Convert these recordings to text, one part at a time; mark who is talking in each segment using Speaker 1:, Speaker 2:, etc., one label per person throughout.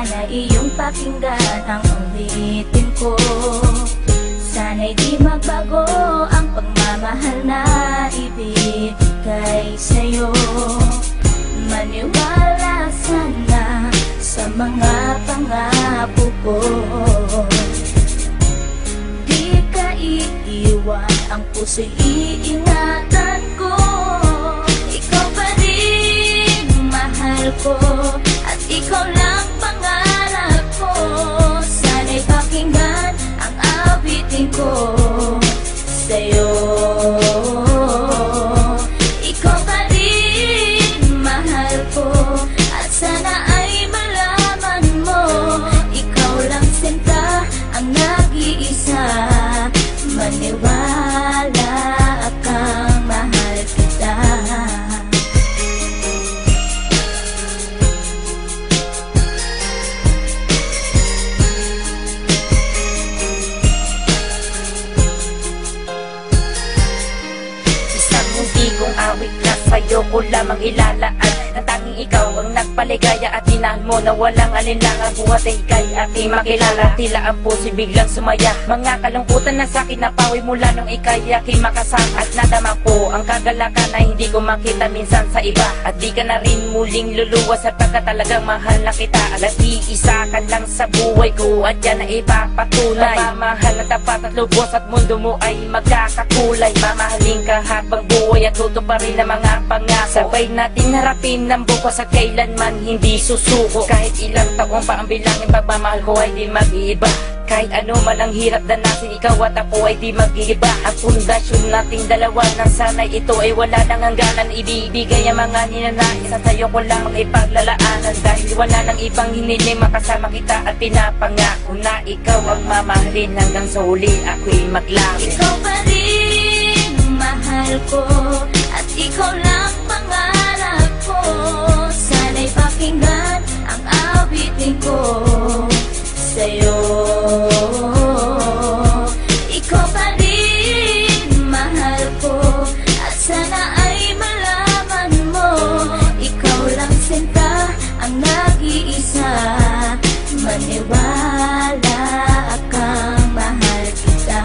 Speaker 1: Sana iyong pakinggan ang ulitin ko. Sana'y di magbago ang pagmamahal na ibibigay sa'yo. Maniwala sana sa mga pangako ko. Di ka iiwan, ang puso'y iingatan ko. Ikaw pa rin mahal ko, at ikaw lang pangarap ko. Sana'y pakinggan ang awitin ko sa'yo. Ikaw pa rin mahal ko, at sana ay malaman mo, ikaw lang sinta ang nag-iisa. Maniwala kang mahal kita.
Speaker 2: Isang hindi kong awit na sa'yo ko lamang ilalaan. Ang tanging ikaw ang nagpaligaya at tinahal mo na walang alinlangan. Buhat ay ika'y aking makilala. Tila ang puso'y biglang sumaya. Mga kalungkutan na sa'kin napawi mula nung ika'y aking makasama. At nadama ko ang kagalakan na hindi ko makita minsan sa iba. At di ka na rin muling luluwas sapagkat talagang mahal na kita. At iisa ka lang sa buhay ko, at yan na ipapatunay. Mamahal na tapat at lubos at mundo mo ay magkakakulay. Mamahalin ka habang buhay at tutuparin ang mga pangako. Sabay natin harapin ng bukas at kailanman hindi susuko. Kahit ilang taong pa ang bilangin, pagmamahal ko ay di mag-iiba. Kahit ano man ang hirap danasin, ikaw at ako ay di mag-iiba. Ang pundasyon nating dalawa nang sana'y ito ay wala nang hangganan. Ibibigay ang mga ninanais at sa'yo ko lamang ipaglalaanan. Dahil wala nang ibang hiniling, makasama kita at pinapangako na ikaw ang mamahalin hanggang sa huli ako'y maglapit.
Speaker 1: Ikaw pa rin mahal ko, at ikaw lang pangarap ko. Sana'y pakinggan ang awitin ko sa'yo. Ikaw pa rin mahal ko, at sana ay malaman mo, ikaw lang sinta ang nag-iisa. Maniwala kang mahal kita.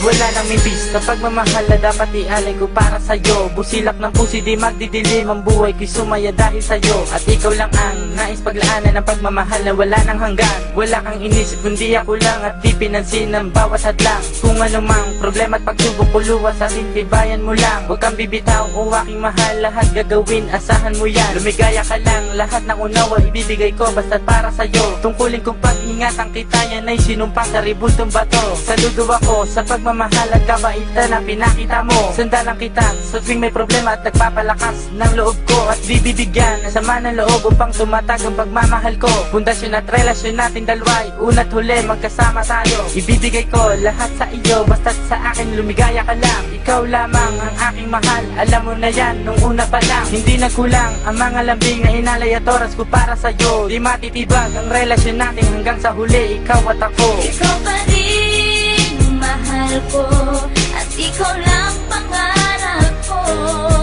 Speaker 3: Wala nang mibis na pagmamahal na dapat ialay ko para sa'yo. Busilak ng pusi di magdidilim, ang buhay ko'y sumaya dahil sa'yo. At ikaw lang ang nais paglaanan ng pagmamahal na wala nang hanggan. Wala kang inisip kundi ako lang, at di pinansin ang bawat hadlang. Kung anumang problema at pagsubok ko luwas, at tibayan mo lang. Huwag kang bibitaw o aking mahal, lahat gagawin, asahan mo yan. Lumigaya ka lang, lahat ng unawa ibibigay ko basta't para sa'yo. Tungkulin kong pag-ingatan kita, yan ay sinumpang sa ribultong bato. Saludo ako sa pagmamahal at kabaitan na pinakita mo. Sandalang kita sa tuwing may problema at nagpapalakas ng loob ko. At bibigyan ng sama ng loob upang tumatag ang pagmamahal ko. Pundasyon at relasyon natin dalawa'y una't huli magkasama tayo. Ibibigay ko lahat sa iyo basta't sa akin lumigaya ka lang. Ikaw lamang ang aking mahal, alam mo na yan nung una pa lang. Hindi nagkulang ang mga lambing na inalay at oras ko para sa'yo. Di matitibag ang relasyon natin hanggang sa huli, ikaw at ako.
Speaker 1: Ikaw pa rin mahal ko, at ikaw lang pangarap ko.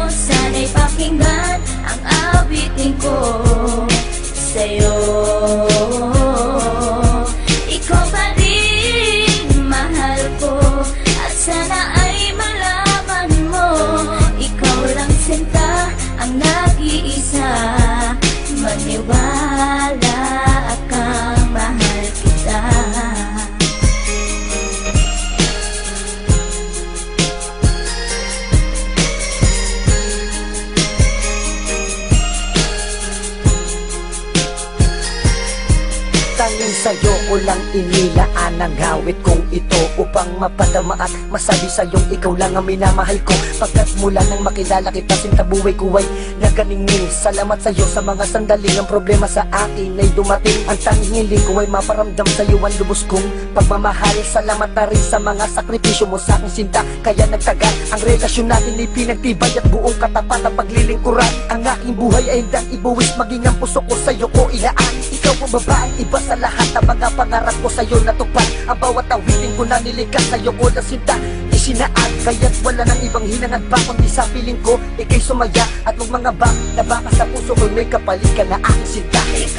Speaker 1: Sana'y pakinggan ang awitin ko sa'yo. Ikaw pa rin mahal ko, at sana ay malaman mo, ikaw lang sinta ang nag-iisa. Maniwala kang mahal kita.
Speaker 4: Tanging sa'yo ko lang inilaan ang hawit kong ito, upang mapadama at masabi sa'yong ikaw lang ang minamahal ko. Pagkat mula nang makilala kita, sinta buhay ko ay naganingning. Salamat sa'yo sa mga sandaling ang problema sa akin ay dumating. Ang tanging hiling ko ay maparamdam sa'yo ang lubos kong pagmamahal. Salamat na rin sa mga sakripisyo mo sa aking sinta, kaya nagtagal ang relasyon natin ay pinagtibay at buong katapat ang paglilingkuran. Ang aking buhay ay hindang ibuwis, maging ang puso ko sa'yo ko ilaan. Ikaw ang babaeng iba sa lahat ng mga pangarap ko sa'yo natupad. Ang bawat awitin ko na nilikas sa'yo ko na sinta isinaad, kaya't wala nang ibang hinangad pa kundi sa piling ko, ikay sumaya at magmangaba na baka sa puso ko'y may kapalit ka na aking sinta.